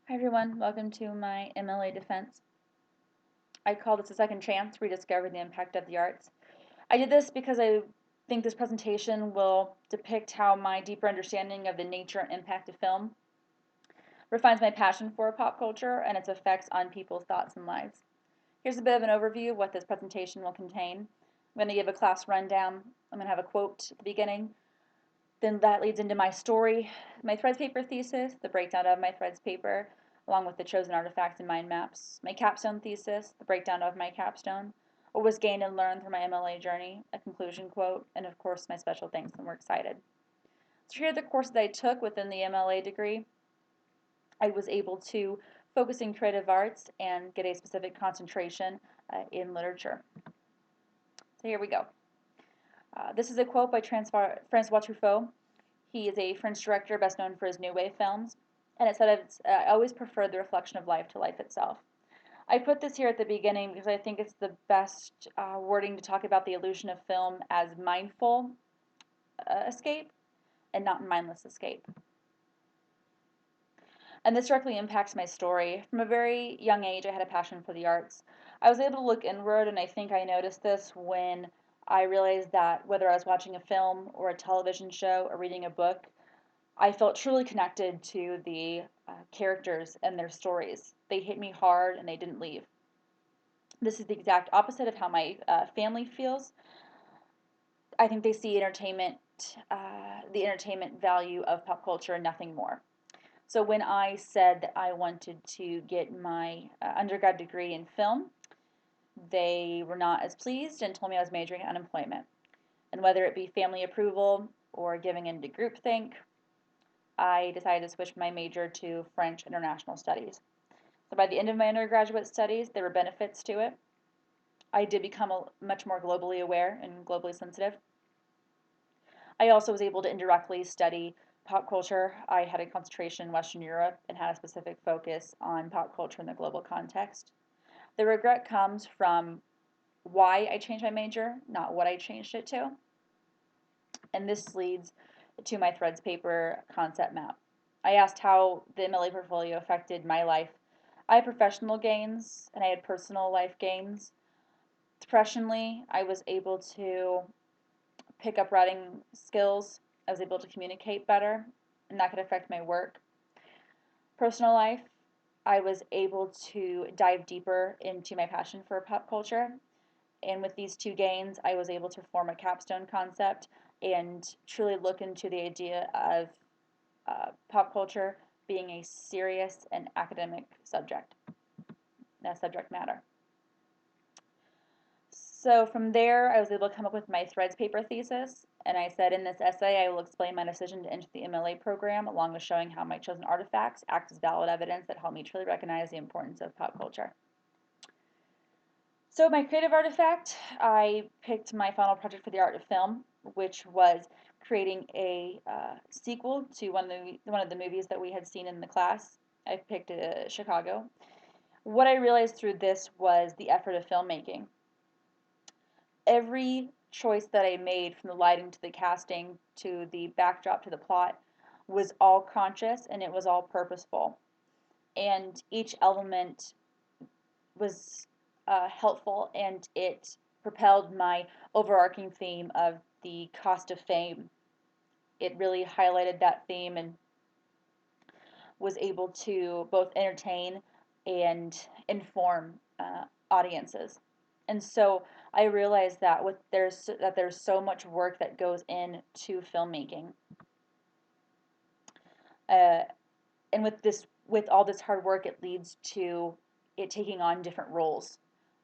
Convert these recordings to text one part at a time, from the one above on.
Hi everyone, welcome to my MLA Defense. I call this a second chance, rediscover the impact of the arts. I did this because I think this presentation will depict how my deeper understanding of the nature and impact of film refines my passion for pop culture and its effects on people's thoughts and lives. Here's a bit of an overview of what this presentation will contain. I'm going to give a class rundown. I'm going to have a quote at the beginning. Then that leads into my story, my threads paper thesis, the breakdown of my threads paper, along with the chosen artifacts and mind maps, my capstone thesis, the breakdown of my capstone, what was gained and learned through my MLA journey, a conclusion quote, and of course my special thanks, and we're excited. So here are the courses that I took within the MLA degree. I was able to focus in creative arts and get a specific concentration in literature. So here we go. This is a quote by Francois Truffaut. He is a French director best known for his New Wave films, and it said, I always preferred the reflection of life to life itself. I put this here at the beginning because I think it's the best wording to talk about the illusion of film as mindful escape and not mindless escape. And this directly impacts my story. From a very young age, I had a passion for the arts. I was able to look inward, and I think I noticed this when I realized that whether I was watching a film or a television show or reading a book, I felt truly connected to the characters and their stories. They hit me hard and they didn't leave. This is the exact opposite of how my family feels. I think they see the entertainment value of pop culture and nothing more. So when I said that I wanted to get my undergrad degree in film, they were not as pleased and told me I was majoring in unemployment. And whether it be family approval or giving in to groupthink, I decided to switch my major to French International Studies. So by the end of my undergraduate studies, there were benefits to it. I did become much more globally aware and globally sensitive. I also was able to indirectly study pop culture. I had a concentration in Western Europe and had a specific focus on pop culture in the global context. The regret comes from why I changed my major, not what I changed it to. And this leads to my threads paper concept map. I asked how the MLA portfolio affected my life. I had professional gains and I had personal life gains. Professionally, I was able to pick up writing skills. I was able to communicate better, and that could affect my work. Personal life, I was able to dive deeper into my passion for pop culture. And with these two gains, I was able to form a capstone concept and truly look into the idea of pop culture being a serious and academic subject matter. So from there, I was able to come up with my threads paper thesis, and I said in this essay I will explain my decision to enter the MLA program along with showing how my chosen artifacts act as valid evidence that help me truly recognize the importance of pop culture. So my creative artifact, I picked my final project for the art of film, which was creating a sequel to one of the movies that we had seen in the class. I picked Chicago. What I realized through this was the effort of filmmaking. Every choice that I made, from the lighting to the casting to the backdrop to the plot, was all conscious and it was all purposeful. And each element was helpful, and it propelled my overarching theme of the cost of fame. It really highlighted that theme and was able to both entertain and inform audiences. And so I realized that there's so much work that goes into filmmaking, uh, and with all this hard work, it leads to it taking on different roles.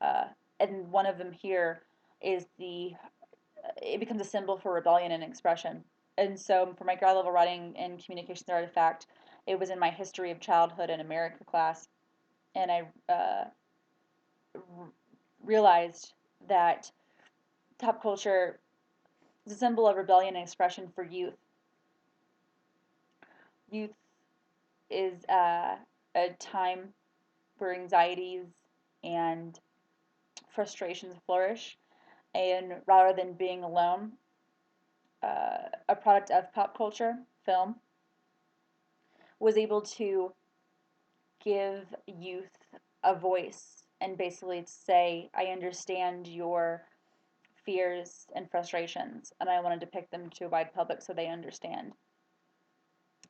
Uh, and one of them here is it becomes a symbol for rebellion and expression. And so for my grad level writing and communications artifact, it was in my history of childhood in America class, and I realized that pop culture is a symbol of rebellion and expression for youth. Youth is a time where anxieties and frustrations flourish, and rather than being alone, a product of pop culture, film, was able to give youth a voice and basically say, I understand your fears and frustrations, and I want to depict them to a wide public so they understand.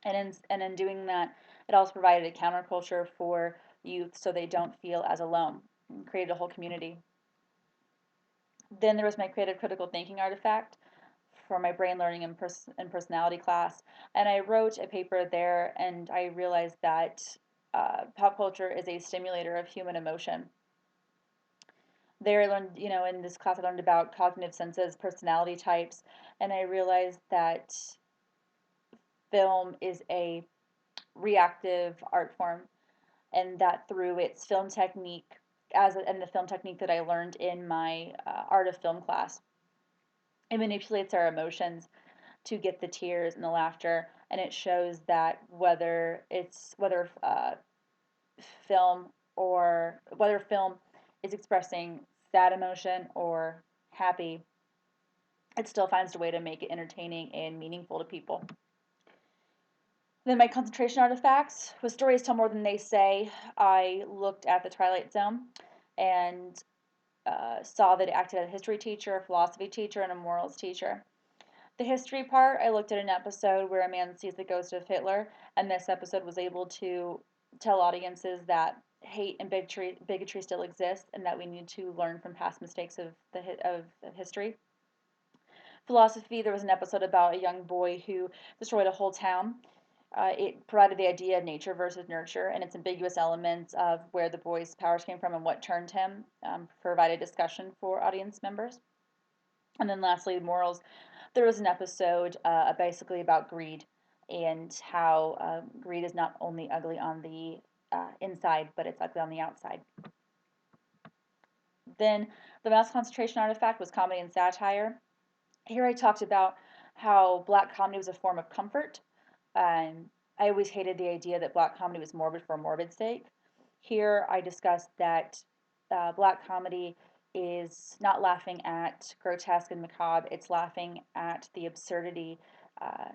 And in doing that, it also provided a counterculture for youth so they don't feel as alone, and created a whole community. Then there was my creative critical thinking artifact for my brain learning and personality class. And I wrote a paper there, and I realized that pop culture is a stimulator of human emotion. There I learned, in this class I learned about cognitive senses, personality types, and I realized that film is a reactive art form, and that through its film technique, and the film technique that I learned in my art of film class, it manipulates our emotions to get the tears and the laughter, and it shows that whether film or whether film is expressing sad emotion or happy, it still finds a way to make it entertaining and meaningful to people. Then my concentration artifacts was stories tell more than they say. I looked at the Twilight Zone and saw that it acted as a history teacher, a philosophy teacher, and a morals teacher. The history part, I looked at an episode where a man sees the ghost of Hitler, and this episode was able to tell audiences that hate and bigotry still exists, and that we need to learn from past mistakes of history. Philosophy, there was an episode about a young boy who destroyed a whole town. It provided the idea of nature versus nurture and its ambiguous elements of where the boy's powers came from and what turned him, provided discussion for audience members. And then lastly, morals. There was an episode basically about greed and how greed is not only ugly on the inside, but it's ugly on the outside. Then the mass concentration artifact was comedy and satire. Here I talked about how black comedy was a form of comfort. I always hated the idea that black comedy was morbid for morbid's sake. Here I discussed that black comedy is not laughing at grotesque and macabre, it's laughing at the absurdity uh,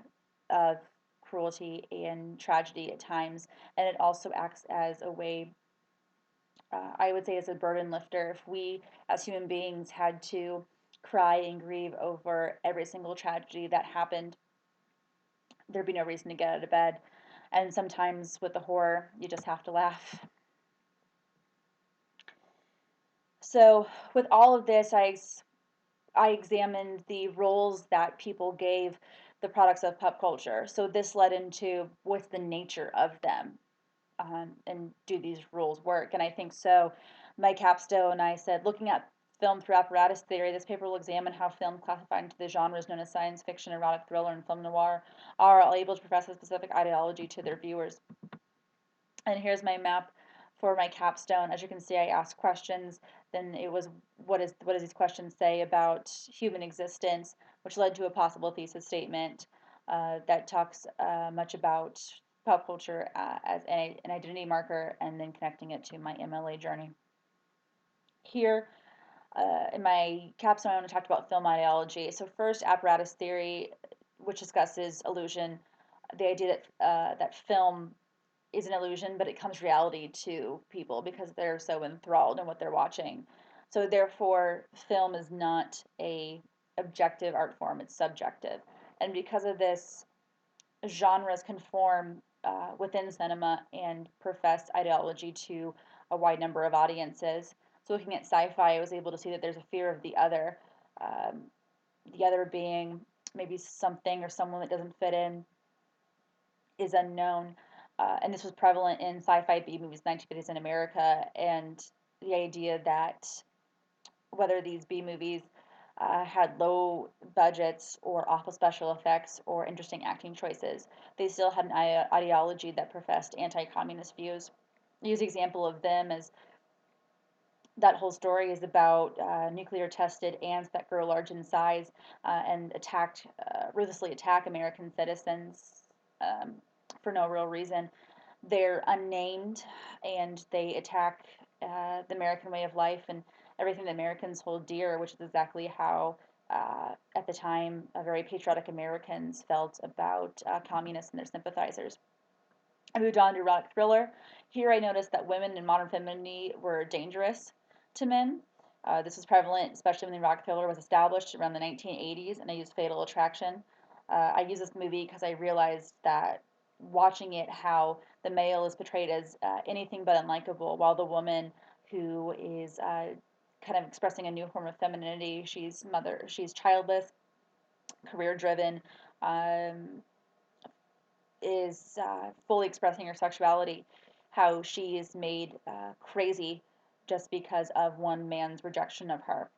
of cruelty and tragedy at times. And it also acts as a way, I would say, as a burden lifter. If we as human beings had to cry and grieve over every single tragedy that happened, there'd be no reason to get out of bed. And sometimes with the horror, you just have to laugh. So, with all of this, I examined the roles that people gave the products of pop culture. So, this led into what's the nature of them, and do these rules work? And I think so. My capstone, I said, looking at film through apparatus theory, this paper will examine how film classified into the genres known as science fiction, erotic thriller, and film noir are able to profess a specific ideology to their viewers. And here's my map for my capstone. As you can see, I asked questions. Then it was, what does these questions say about human existence, which led to a possible thesis statement that talks much about pop culture as an identity marker, and then connecting it to my MLA journey. Here in my capstone, I want to talk about film ideology. So first, apparatus theory, which discusses illusion, the idea that film is an illusion, but it comes reality to people because they're so enthralled in what they're watching. So therefore, film is not a objective art form; it's subjective. And because of this, genres conform within cinema and profess ideology to a wide number of audiences. So looking at sci-fi, I was able to see that there's a fear of um, the other being maybe something or someone that doesn't fit in, is unknown. And this was prevalent in sci-fi B movies, 1950s in America, and the idea that whether these B movies had low budgets or awful special effects or interesting acting choices, they still had an ideology that professed anti-communist views. Use the example of them as that whole story is about nuclear tested ants that grow large in size and ruthlessly attack American citizens um, for no real reason. They're unnamed, and they attack the American way of life and everything that Americans hold dear, which is exactly how, at the time, very patriotic Americans felt about communists and their sympathizers. I moved on to erotic thriller. Here I noticed that women in modern femininity were dangerous to men. This was prevalent, especially when the Rockefeller was established around the 1980s, and I used Fatal Attraction. I use this movie because I realized that watching it, how the male is portrayed as anything but unlikable, while the woman who is kind of expressing a new form of femininity, she's childless, career driven, um, is fully expressing her sexuality, how she is made crazy just because of one man's rejection of her.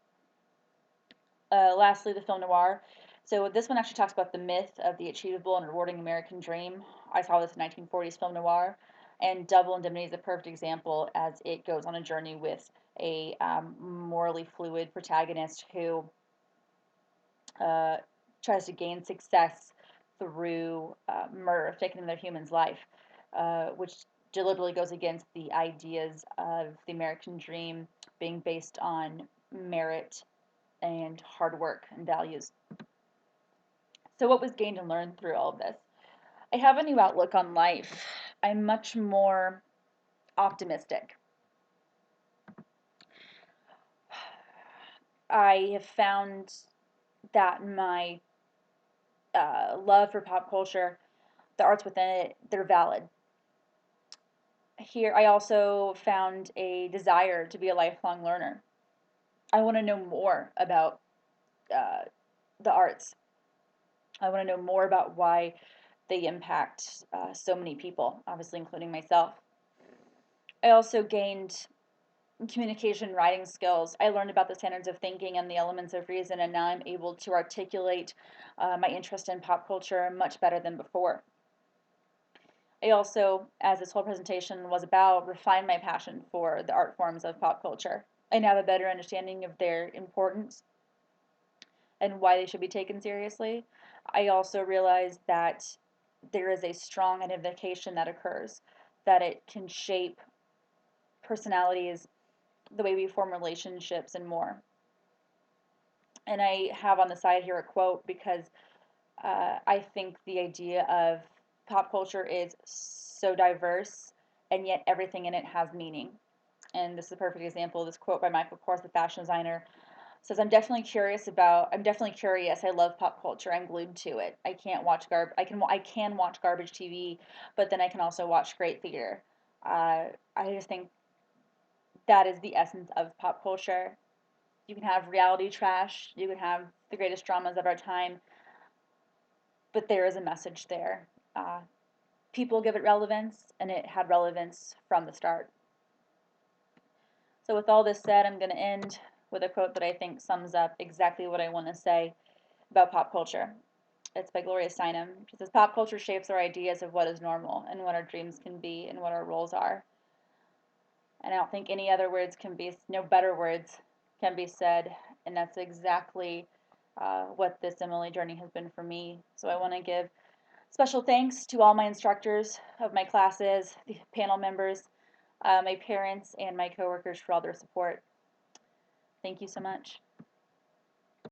Lastly, the film noir. So this one actually talks about the myth of the achievable and rewarding American dream. I saw this in 1940s film noir, and Double Indemnity is a perfect example as it goes on a journey with a morally fluid protagonist who uh, tries to gain success through murder, taking another human's life, which deliberately goes against the ideas of the American dream being based on merit and hard work and values. So, what was gained and learned through all of this? I have a new outlook on life. I'm much more optimistic. I have found that my love for pop culture, the arts within it, they're valid. Here, I also found a desire to be a lifelong learner. I want to know more about uh, the arts. I want to know more about why they impact so many people, obviously, including myself. I also gained communication writing skills. I learned about the standards of thinking and the elements of reason, and now I'm able to articulate my interest in pop culture much better than before. I also, as this whole presentation was about, refined my passion for the art forms of pop culture. I now have a better understanding of their importance and why they should be taken seriously. I also realized that there is a strong identification that occurs, that it can shape personalities, the way we form relationships, and more. And I have on the side here a quote because I think the idea of pop culture is so diverse, and yet everything in it has meaning. And this is a perfect example of this quote by Michael Kors, the fashion designer. Says, I'm definitely curious. I love pop culture. I'm glued to it. I can watch garbage TV, but then I can also watch great theater. I just think that is the essence of pop culture. You can have reality trash, you can have the greatest dramas of our time, but there is a message there. Uh, People give it relevance, and it had relevance from the start. So, with all this said, I'm going to end with a quote that I think sums up exactly what I want to say about pop culture. It's by Gloria Steinem. She says, "Pop culture shapes our ideas of what is normal and what our dreams can be and what our roles are." And I don't think any other words can be, no better words can be said. And that's exactly what this MLA journey has been for me. So I want to give special thanks to all my instructors of my classes, the panel members, my parents, and my coworkers for all their support. Thank you so much.